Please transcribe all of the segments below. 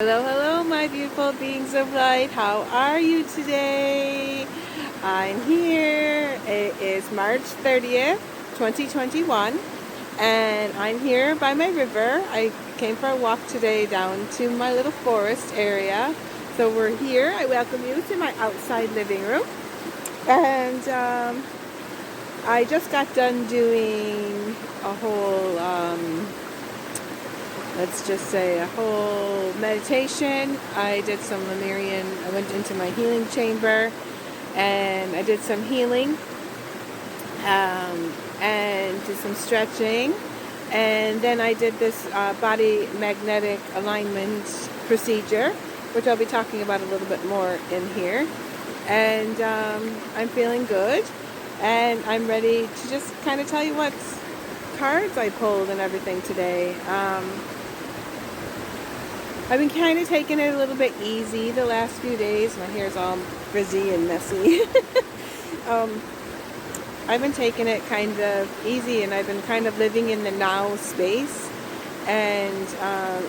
Hello, hello, my beautiful beings of light. How are you today? I'm here. It is March 30th, 2021, and I'm here by my river. I came for a walk today down to my little forest area. So we're here. I welcome you to my outside living room. And I just got done doing a whole let's just say a whole meditation. I did some Lemurian, I went into my healing chamber and I did some healing and did some stretching, and then I did this body magnetic alignment procedure, which I'll be talking about a little bit more in here. And I'm feeling good, and I'm ready to just kind of tell you what cards I pulled and everything today. I've been kind of taking it a little bit easy the last few days. My hair's all frizzy and messy. I've been taking it kind of easy, and I've been kind of living in the now space and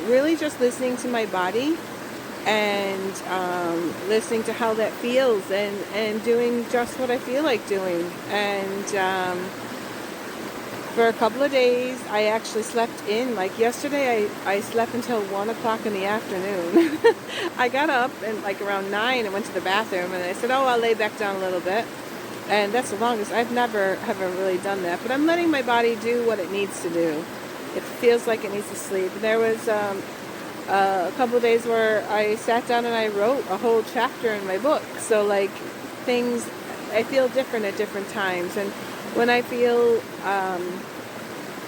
really just listening to my body and listening to how that feels, and doing just what I feel like doing. And for a couple of days, I actually slept in. Like yesterday, I slept until 1 o'clock in the afternoon. I got up and like around 9 and went to the bathroom, and I said, oh, I'll lay back down a little bit. And that's the longest. I've never really done that. But I'm letting my body do what it needs to do. It feels like it needs to sleep. There was a couple of days where I sat down and I wrote a whole chapter in my book. So like things, I feel different at different times. And when I feel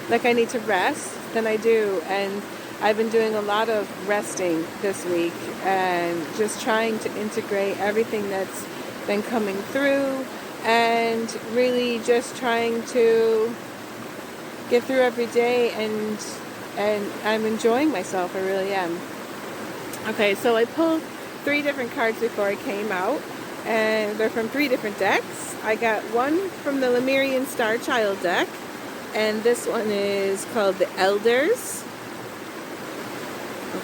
like I need to rest, then I do. And I've been doing a lot of resting this week and just trying to integrate everything that's been coming through, and really just trying to get through every day, and I'm enjoying myself. I really am. Okay, so I pulled 3 different cards before I came out, and they're from 3 different decks. I got one from the Lemurian Starchild deck, and this one is called the Elders.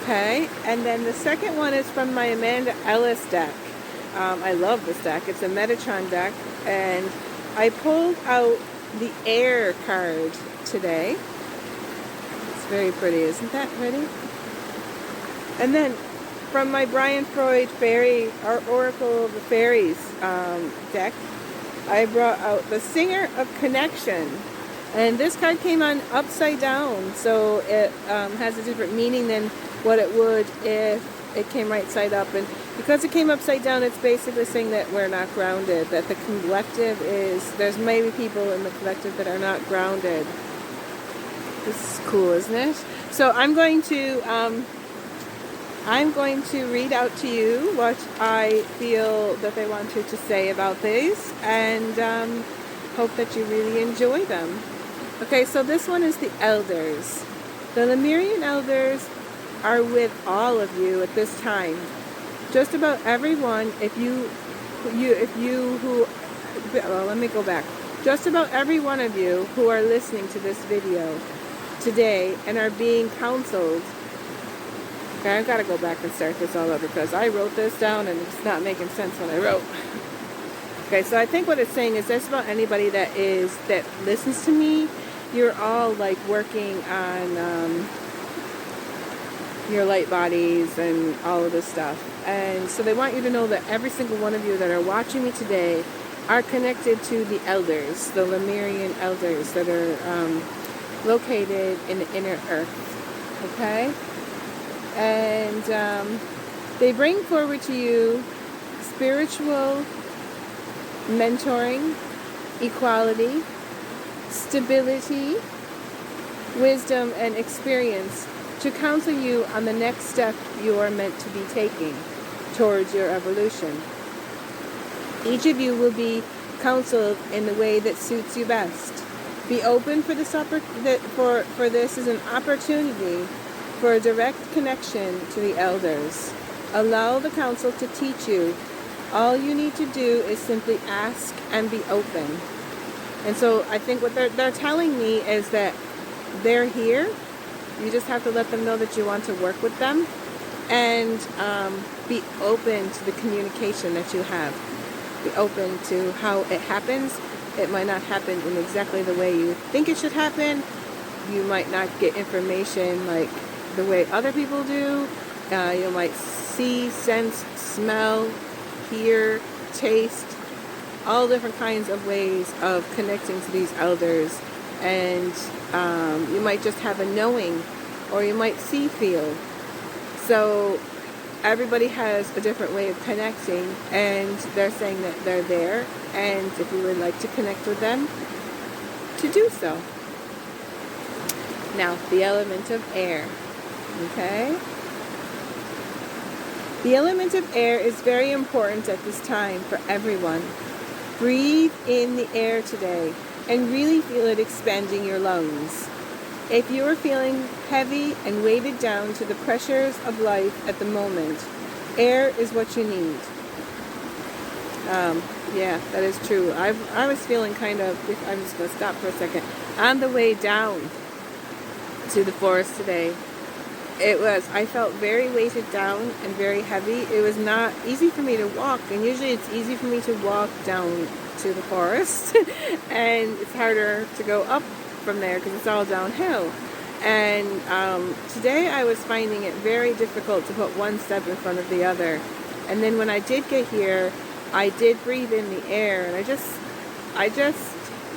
Okay, and then the second one is from my Ellis deck. I love this deck. It's a Metatron deck, and I pulled out the Air card today. It's very pretty, isn't that pretty? And then from my Froud Fairy Oracle of the Faeries deck, I brought out the Singer of Connection. And this card came on upside down, so it has a different meaning than what it would if it came right side up. And because it came upside down, it's basically saying that we're not grounded, that the collective is, there's maybe people in the collective that are not grounded. This is cool, isn't it? So I'm going to read out to you what I feel that they wanted to say about these, and hope that you really enjoy them. Okay, so this one is the Elders. The Lemurian Elders are with all of you at this time. Just about everyone, let me go back. Just about every one of you who are listening to this video today and are being counseled. Okay, I've got to go back and start this all over because I wrote this down and it's not making sense when I wrote. Okay, so I think what it's saying is just about anybody that listens to me. You're all like working on your light bodies and all of this stuff. And so they want you to know that every single one of you that are watching me today are connected to the Elders, the Lemurian Elders that are located in the inner earth. Okay? And they bring forward to you spiritual mentoring, equality, stability, wisdom, and experience to counsel you on the next step you are meant to be taking towards your evolution. Each of you will be counseled in the way that suits you best. Be open for this for this is an opportunity for a direct connection to the Elders. Allow the counsel to teach you. All you need to do is simply ask and be open. And so I think what they're telling me is that they're here. You just have to let them know that you want to work with them. and be open to the communication that you have. Be open to how it happens. It might not happen in exactly the way you think it should happen. You might not get information like the way other people do. You might see, sense, smell, hear, taste, all different kinds of ways of connecting to these elders. And you might just have a knowing, or you might see, feel. So everybody has a different way of connecting, and they're saying that they're there, and if you would like to connect with them, to do so. Now, the element of air. Okay? The element of air is very important at this time for everyone. Breathe in the air today and really feel it expanding your lungs. If you are feeling heavy and weighted down to the pressures of life at the moment, air is what you need. Yeah, that is true. I was feeling kind of, I'm just going to stop for a second, on the way down to the forest today. I felt very weighted down and very heavy. It was not easy for me to walk, and usually it's easy for me to walk down to the forest and it's harder to go up from there because it's all downhill. And today I was finding it very difficult to put one step in front of the other. And then when I did get here, I did breathe in the air, and I just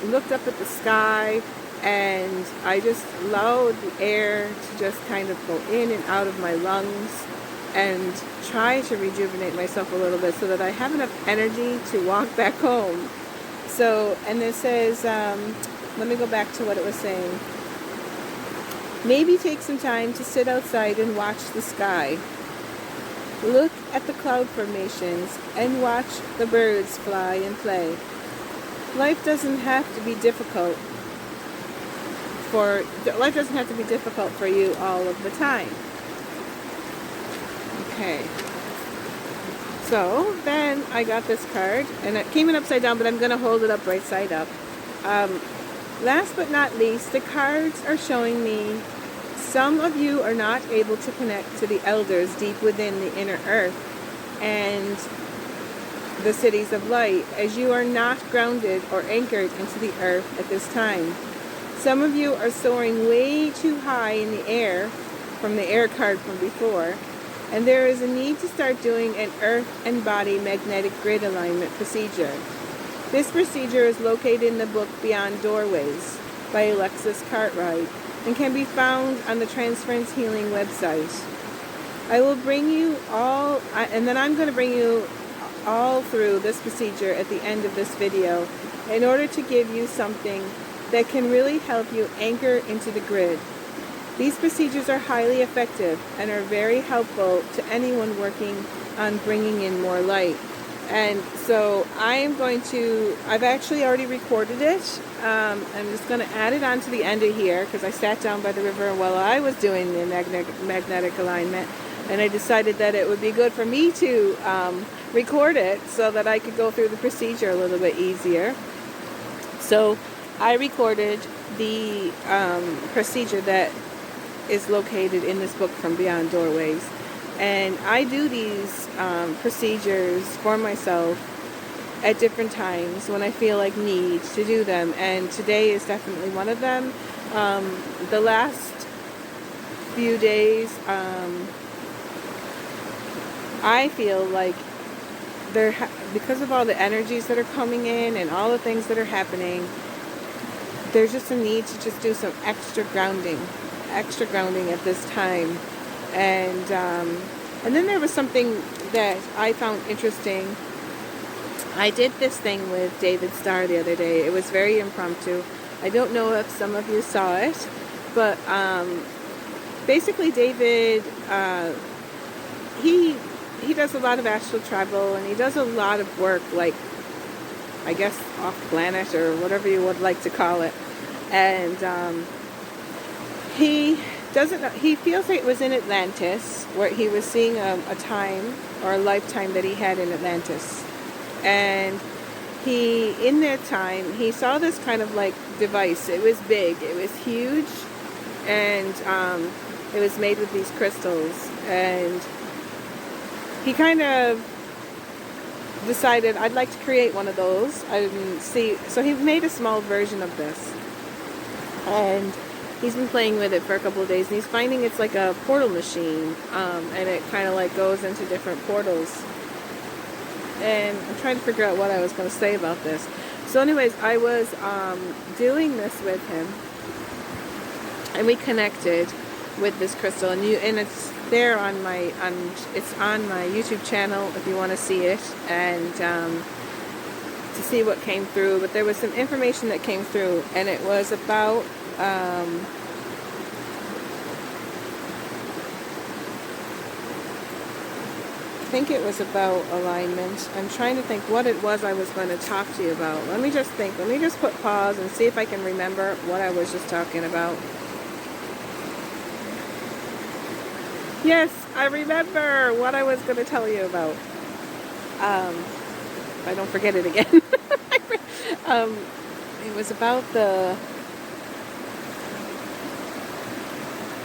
looked up at the sky, and I just allowed the air to just kind of go in and out of my lungs and try to rejuvenate myself a little bit so that I have enough energy to walk back home. So, and it says, let me go back to what it was saying. Maybe take some time to sit outside and watch the sky. Look at the cloud formations and watch the birds fly and play. Life doesn't have to be difficult for you all of the time. Okay. So then I got this card, and it came in upside down, but I'm going to hold it up right side up. Last but not least, the cards are showing me some of you are not able to connect to the elders deep within the inner earth and the cities of light, as you are not grounded or anchored into the earth at this time. Some of you are soaring way too high in the air from the air card from before, and there is a need to start doing an earth and body magnetic grid alignment procedure. This procedure is located in the book Beyond Doorways by Alexis Cartwright and can be found on the Transference Healing website. I will bring you all, and then I'm going to bring you all through this procedure at the end of this video in order to give you something that can really help you anchor into the grid. These procedures are highly effective and are very helpful to anyone working on bringing in more light. And so I've actually already recorded it. I'm just going to add it on to the end of here because I sat down by the river while I was doing the magnetic alignment, and I decided that it would be good for me to record it so that I could go through the procedure a little bit easier. So I recorded the procedure that is located in this book from Beyond Doorways. And I do these procedures for myself at different times when I feel like need to do them. And today is definitely one of them. The last few days, I feel like because of all the energies that are coming in and all the things that are happening, there's just a need to just do some extra grounding at this time. And then there was something that I found interesting. I did this thing with David Starr the other day. It was very impromptu. I don't know if some of you saw it, but basically David, he does a lot of astral travel, and he does a lot of work, like, I guess, off planet or whatever you would like to call it. And he feels like it was in Atlantis, where he was seeing a time or a lifetime that he had in Atlantis. And in that time, he saw this kind of like device. It was big, it was huge, and It was made with these crystals, and he kind of decided I'd like to create one of those. I didn't see, so he made a small version of this, and he's been playing with it for a couple of days, and he's finding it's like a portal machine, and it kind of like goes into different portals. And I'm trying to figure out what I was going to say about this. So anyways, I was doing this with him, and we connected with this crystal, and it's there on my it's on my YouTube channel if you want to see it, and to see what came through. But there was some information that came through, and it was about I think it was about alignment. I'm trying to think what it was I was going to talk to you about. Let me just think. Let me just put pause and see if I can remember what I was just talking about. Yes, I remember what I was going to tell you about. If I don't forget it again. It was about the...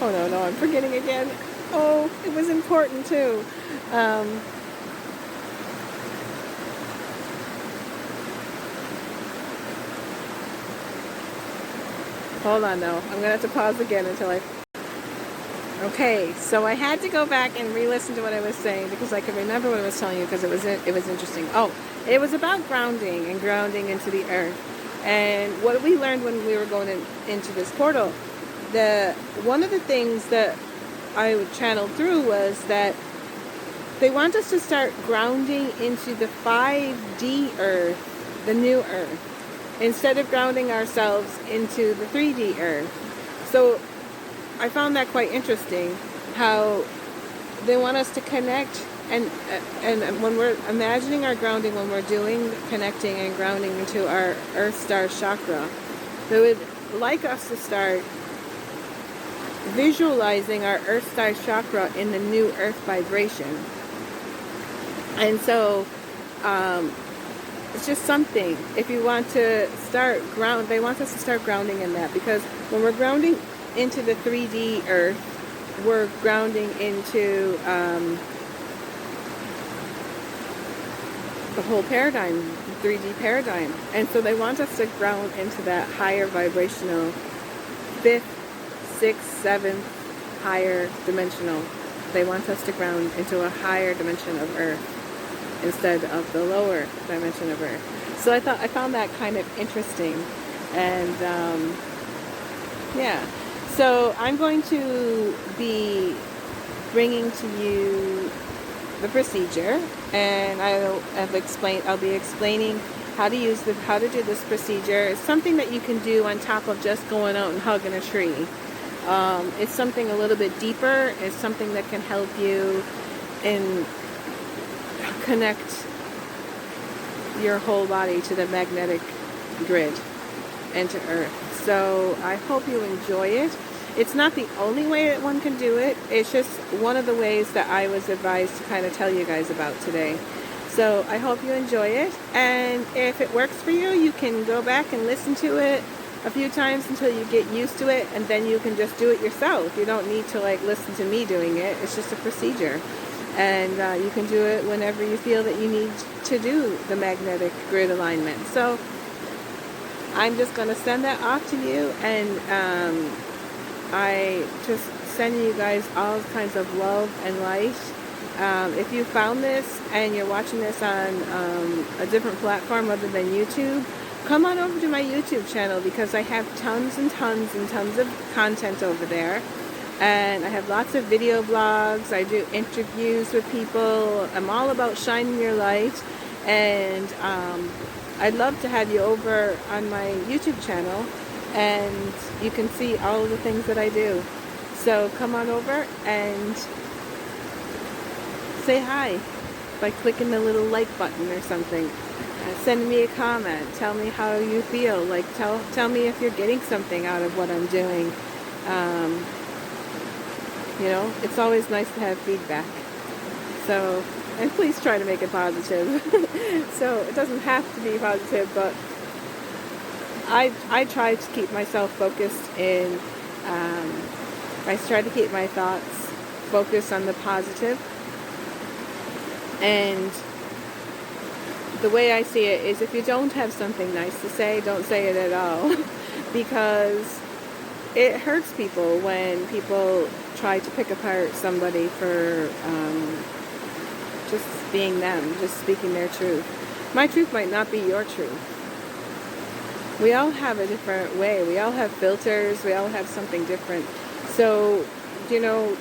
Oh, no, I'm forgetting again. Oh, it was important too. Hold on now. I'm going to have to pause again until I... Okay, so I had to go back and re-listen to what I was saying because I could remember what I was telling you because it was interesting. Oh, it was about grounding and grounding into the earth. And what we learned when we were going into this portal, one of the things that I channeled through was that they want us to start grounding into the 5D earth, the new earth, instead of grounding ourselves into the 3D earth. So I found that quite interesting, how they want us to connect, and when we're imagining our grounding, when we're doing connecting and grounding into our Earth Star chakra, they would like us to start visualizing our Earth Star chakra in the new Earth vibration. And so it's just something, if you want to start they want us to start grounding in that, because when we're grounding into the 3D Earth, we're grounding into the whole paradigm, 3D paradigm. And so they want us to ground into that higher vibrational 5th, 6th, 7th, higher dimensional. They want us to ground into a higher dimension of Earth instead of the lower dimension of Earth. So I found that kind of interesting. And yeah. So I'm going to be bringing to you the procedure, and I'll be explaining how to do this procedure. It's something that you can do on top of just going out and hugging a tree. It's something a little bit deeper. It's something that can help you connect your whole body to the magnetic grid and to Earth. So I hope you enjoy it. It's not the only way that one can do it. It's just one of the ways that I was advised to kind of tell you guys about today. So I hope you enjoy it. And if it works for you, you can go back and listen to it a few times until you get used to it, and then you can just do it yourself. You don't need to listen to me doing it. It's just a procedure. And you can do it whenever you feel that you need to do the magnetic grid alignment. So I'm just going to send that off to you, and I just send you guys all kinds of love and light. If you found this and you're watching this on a different platform other than YouTube, come on over to my YouTube channel, because I have tons and tons and tons of content over there. And I have lots of video blogs. I do interviews with people. I'm all about shining your light. And I'd love to have you over on my YouTube channel, and you can see all of the things that I do. So come on over and say hi by clicking the little like button or something. Send me a comment. Tell me how you feel. Tell me if you're getting something out of what I'm doing. It's always nice to have feedback. So, and please try to make it positive. So it doesn't have to be positive, but I try to keep myself focused in I try to keep my thoughts focused on the positive. And the way I see it is, if you don't have something nice to say, don't say it at all. Because it hurts people when people try to pick apart somebody for just being them, just speaking their truth. My truth might not be your truth. We all have a different way. We all have filters. We all have something different. So, you know,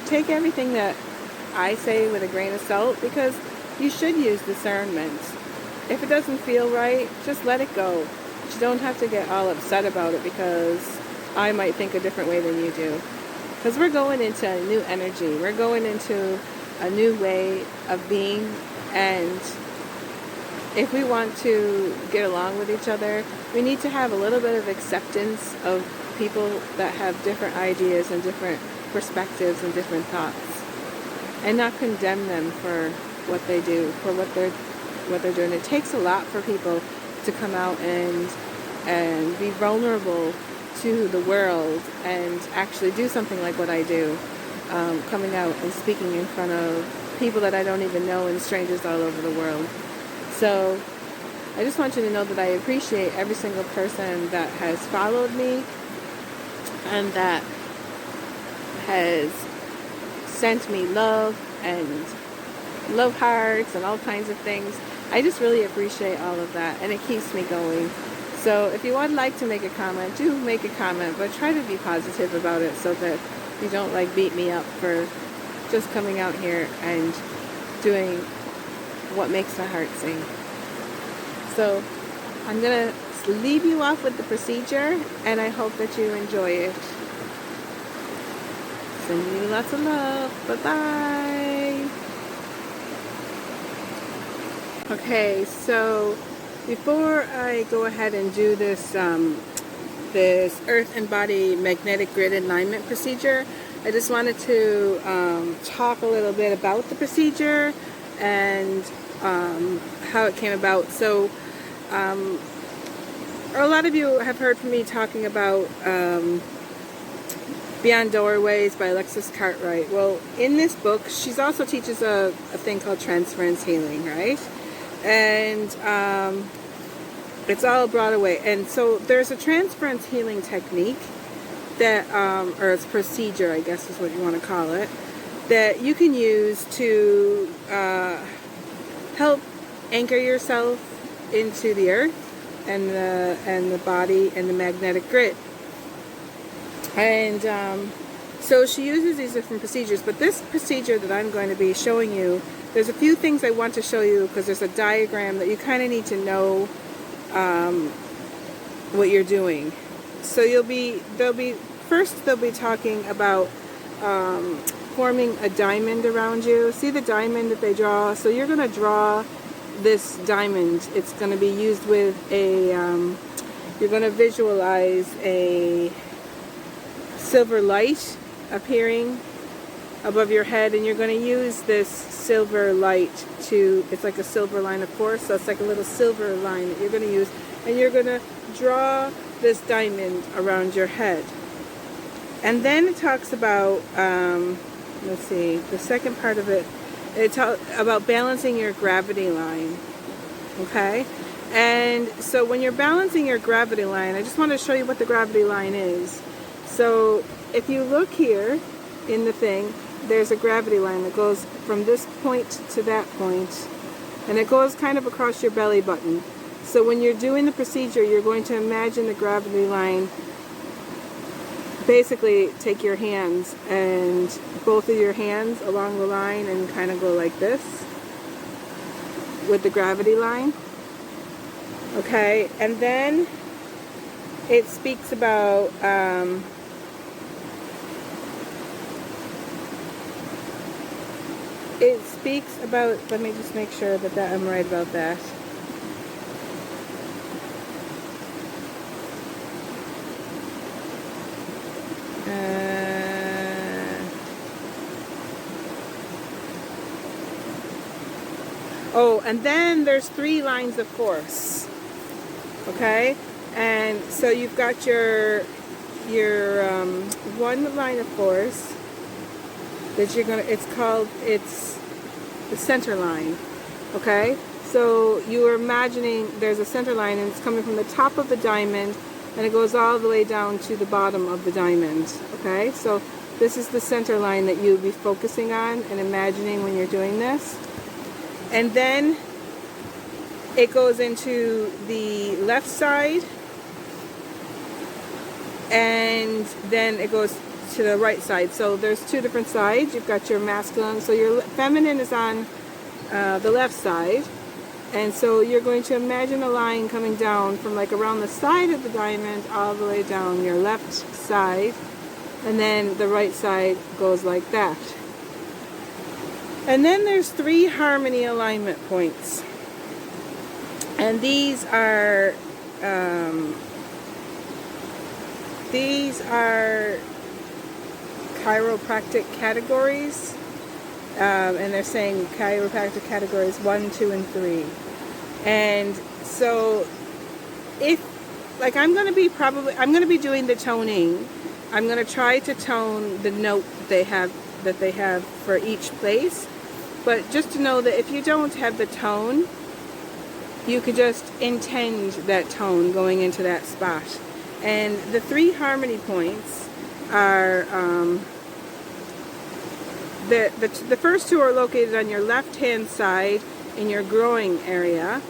take everything that I say with a grain of salt, because you should use discernment. If it doesn't feel right, just let it go. But you don't have to get all upset about it because I might think a different way than you do. Because we're going into a new energy. We're going into a new way of being. And if we want to get along with each other, we need to have a little bit of acceptance of people that have different ideas and different perspectives and different thoughts. And not condemn them for what they do, for what they're doing. It takes a lot for people to come out and be vulnerable to the world and actually do something like what I do, coming out and speaking in front of people that I don't even know and strangers all over the world. So I just want you to know that I appreciate every single person that has followed me and that has sent me love and love hearts and all kinds of things. I just really appreciate all of that, and it keeps me going. So if you would like to make a comment, do make a comment, but try to be positive about it so that you don't like beat me up for just coming out here and doing what makes my heart sing. So I'm going to leave you off with the procedure, and I hope that you enjoy it. Sending you lots of love. Bye-bye. Okay, so before I go ahead and do this this Earth and Body Magnetic Grid Alignment procedure, I just wanted to talk a little bit about the procedure and how it came about. So a lot of you have heard from me talking about Beyond Doorways by Alexis Cartwright. Well, in this book, she also teaches a thing called transference healing, right? And it's all brought away. And so there's a transference healing technique that, or it's procedure, I guess is what you want to call it, that you can use to help anchor yourself into the earth and the body and the magnetic grid. And so she uses these different procedures, but this procedure that I'm going to be showing you, there's a few things I want to show you because there's a diagram that you kind of need to know what you're doing. So they'll be talking about forming a diamond around you. See the diamond that they draw? So you're going to draw this diamond. It's going to be used with a, you're going to visualize a silver light appearing above your head, and you're going to use this silver light to, it's like a silver line of force, so it's like a little silver line that you're going to use, and you're going to draw this diamond around your head. And then it talks about, let's see, the second part of it, it's about balancing your gravity line, okay? And so when you're balancing your gravity line, I just want to show you what the gravity line is. So if you look here in the thing, there's a gravity line that goes from this point to that point, and it goes kind of across your belly button. So when you're doing the procedure, you're going to imagine the gravity line. Basically, take your hands and both of your hands along the line and kind of go like this with the gravity line. Okay, and then it speaks about let me just make sure that I'm right about that. Oh, and then there's 3 lines of force. Okay? And so you've got your your one line of force that you're gonna, it's the center line, okay? So you are imagining there's a center line and it's coming from the top of the diamond and it goes all the way down to the bottom of the diamond, okay? So this is the center line that you'll be focusing on and imagining when you're doing this. And then it goes into the left side, and then it goes to the right side. So there's two different sides. You've got your masculine, so your feminine is on the left side. And so you're going to imagine a line coming down from like around the side of the diamond all the way down your left side. And then the right side goes like that. And then there's 3 harmony alignment points. And these are chiropractic categories. And they're saying chiropractic categories 1, 2, and 3. And so if, like, I'm going to be doing the toning. I'm going to try to tone the note that they have for each place. But just to know that if you don't have the tone, you could just intend that tone going into that spot. And the 3 harmony points are, the first 2 are located on your left-hand side in your growing area.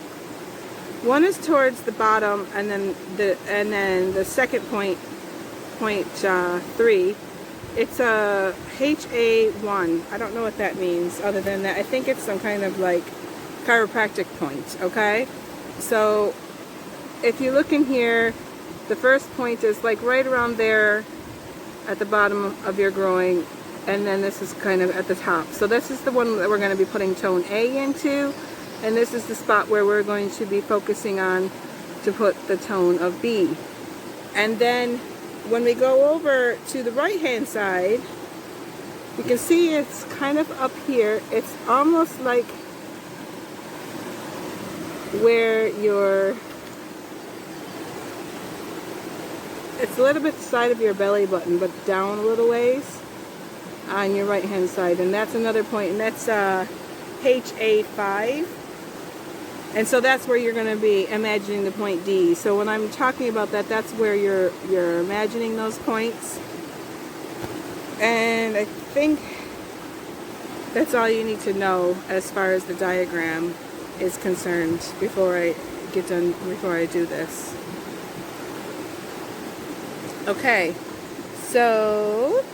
One is towards the bottom, and then the second point 3, it's a HA1. I don't know what that means other than that. I think it's some kind of like chiropractic point, okay? So if you look in here, the first point is like right around there at the bottom of your growing, and then this is kind of at the top. So this is the one that we're going to be putting tone A into, and this is the spot where we're going to be focusing on to put the tone of B. And then when we go over to the right hand side, you can see it's kind of up here. It's almost like where it's a little bit the side of your belly button, but down a little ways on your right hand side. And that's another point, and that's HA5. And so that's where you're going to be imagining the point D. So when I'm talking about that, that's where you're imagining those points. And I think that's all you need to know as far as the diagram is concerned before I do this. Okay, so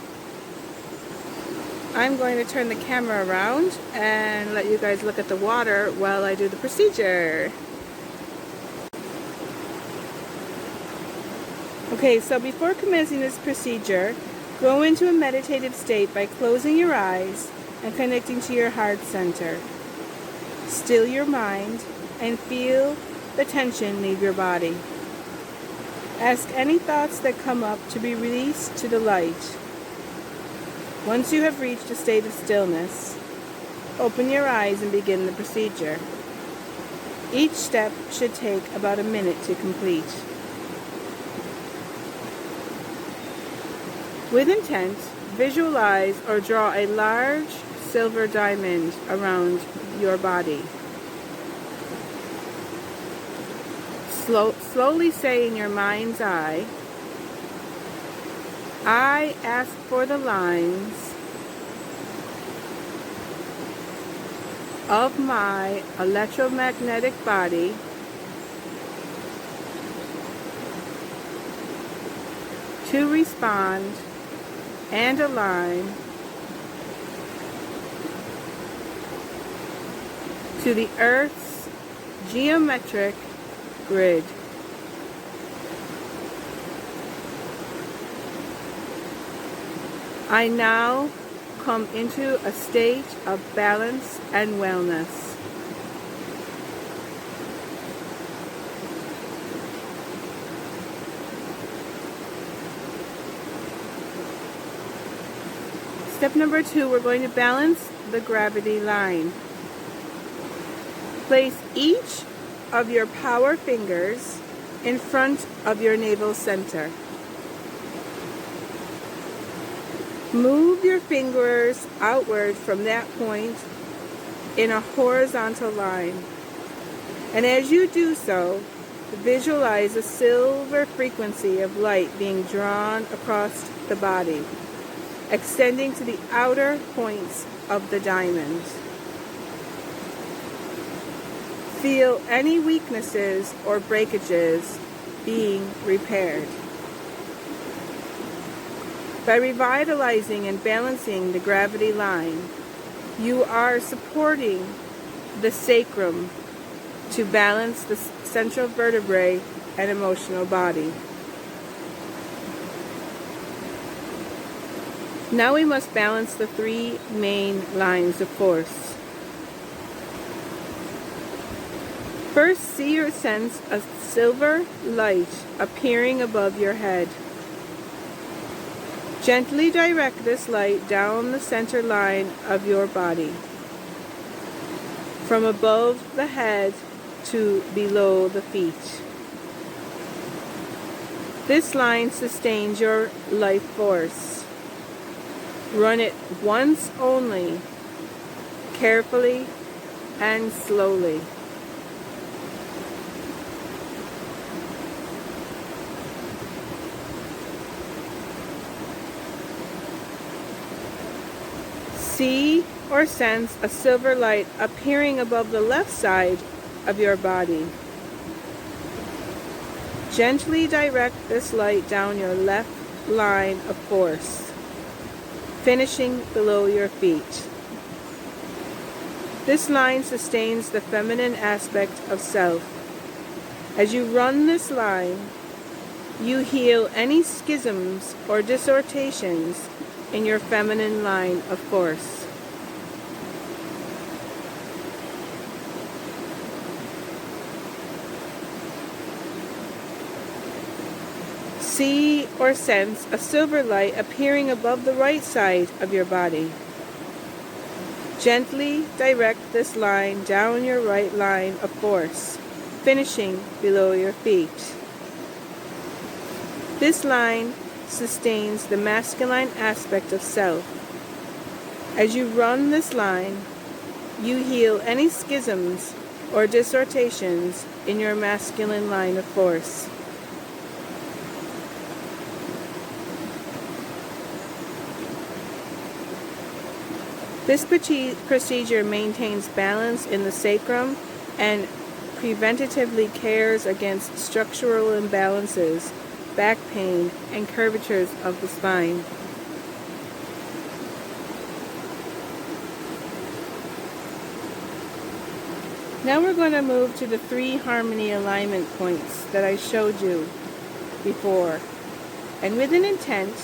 I'm going to turn the camera around and let you guys look at the water while I do the procedure. Okay, so before commencing this procedure, go into a meditative state by closing your eyes and connecting to your heart center. Still your mind and feel the tension leave your body. Ask any thoughts that come up to be released to the light. Once you have reached a state of stillness, open your eyes and begin the procedure. Each step should take about a minute to complete. With intent, visualize or draw a large silver diamond around your body. Slowly say in your mind's eye, I ask for the lines of my electromagnetic body to respond and align to the Earth's geometric grid. I now come into a state of balance and wellness. Step number 2, we're going to balance the gravity line. Place each of your power fingers in front of your navel center. Move your fingers outward from that point in a horizontal line. And as you do so, visualize a silver frequency of light being drawn across the body, extending to the outer points of the diamond. Feel any weaknesses or breakages being repaired. By revitalizing and balancing the gravity line, you are supporting the sacrum to balance the central vertebrae and emotional body. Now we must balance the three main lines of force. First, see or sense a silver light appearing above your head. Gently direct this light down the center line of your body, from above the head to below the feet. This line sustains your life force. Run it once only, carefully and slowly. See or sense a silver light appearing above the left side of your body. Gently direct this light down your left line of force, finishing below your feet. This line sustains the feminine aspect of self. As you run this line, you heal any schisms or distortions in your feminine line of force. See or sense a silver light appearing above the right side of your body. Gently direct this line down your right line of force, finishing below your feet. This line sustains the masculine aspect of self. As you run this line, you heal any schisms or distortions in your masculine line of force. This procedure maintains balance in the sacrum and preventatively cares against structural imbalances, back pain, and curvatures of the spine. Now we're going to move to the 3 harmony alignment points that I showed you before. And with an intent,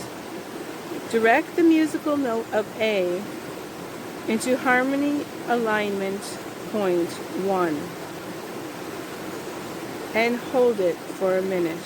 direct the musical note of A into harmony alignment point 1 and hold it for a minute.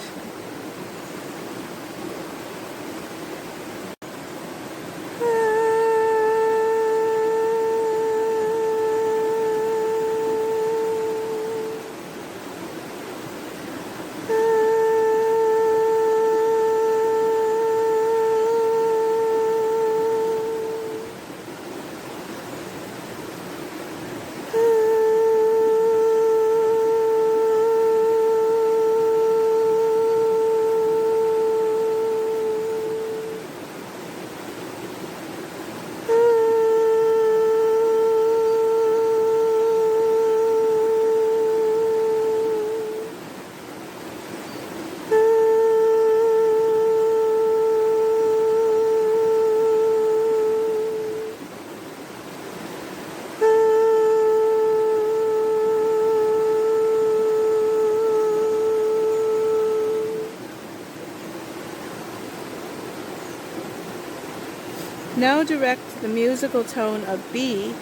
Now direct the musical tone of B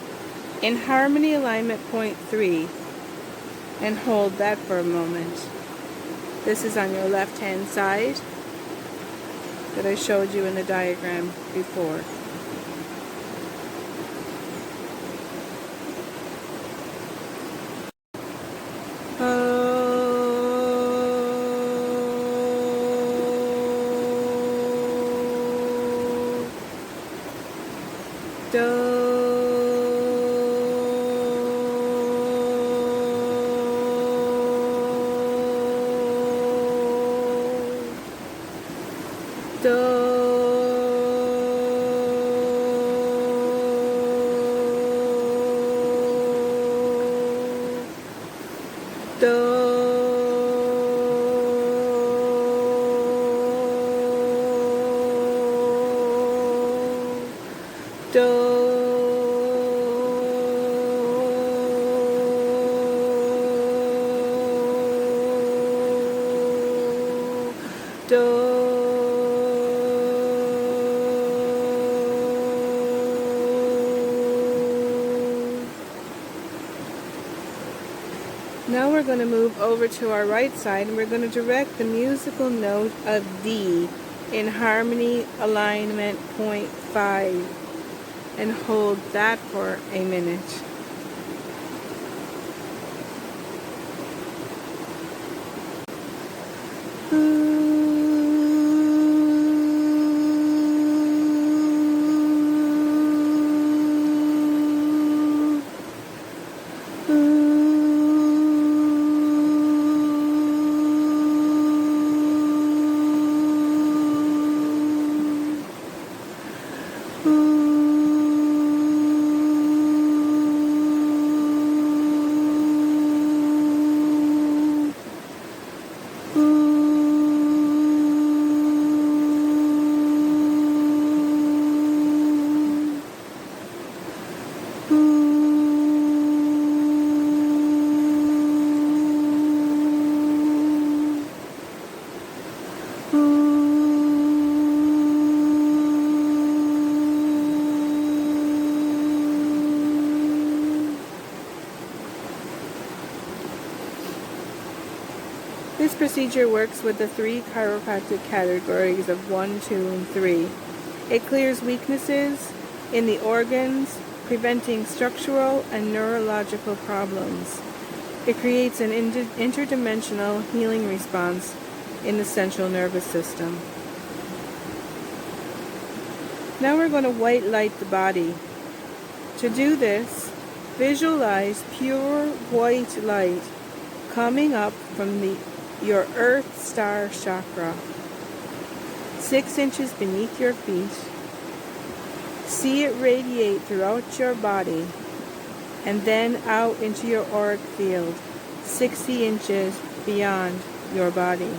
in harmony alignment point 3 and hold that for a moment. This is on your left hand side that I showed you in the diagram before. Now we're going to move over to our right side, and we're going to direct the musical note of D in harmony alignment 0.5 and hold that for a minute. This procedure works with the 3 chiropractic categories of 1, 2, and 3. It clears weaknesses in the organs, preventing structural and neurological problems. It creates an interdimensional healing response in the central nervous system. Now we're going to white light the body. To do this, visualize pure white light coming up from your Earth Star chakra, 6 inches beneath your feet. See it radiate throughout your body and then out into your auric field, 60 inches beyond your body.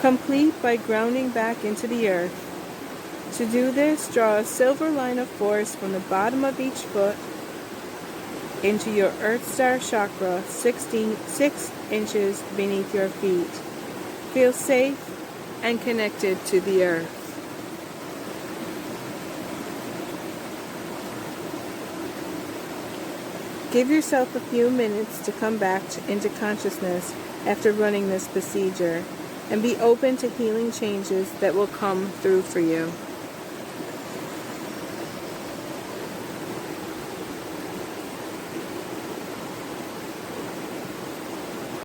Complete by grounding back into the earth. To do this, draw a silver line of force from the bottom of each foot into your Earth Star chakra, 6 inches beneath your feet. Feel safe and connected to the earth. Give yourself a few minutes to come back into consciousness after running this procedure, and be open to healing changes that will come through for you.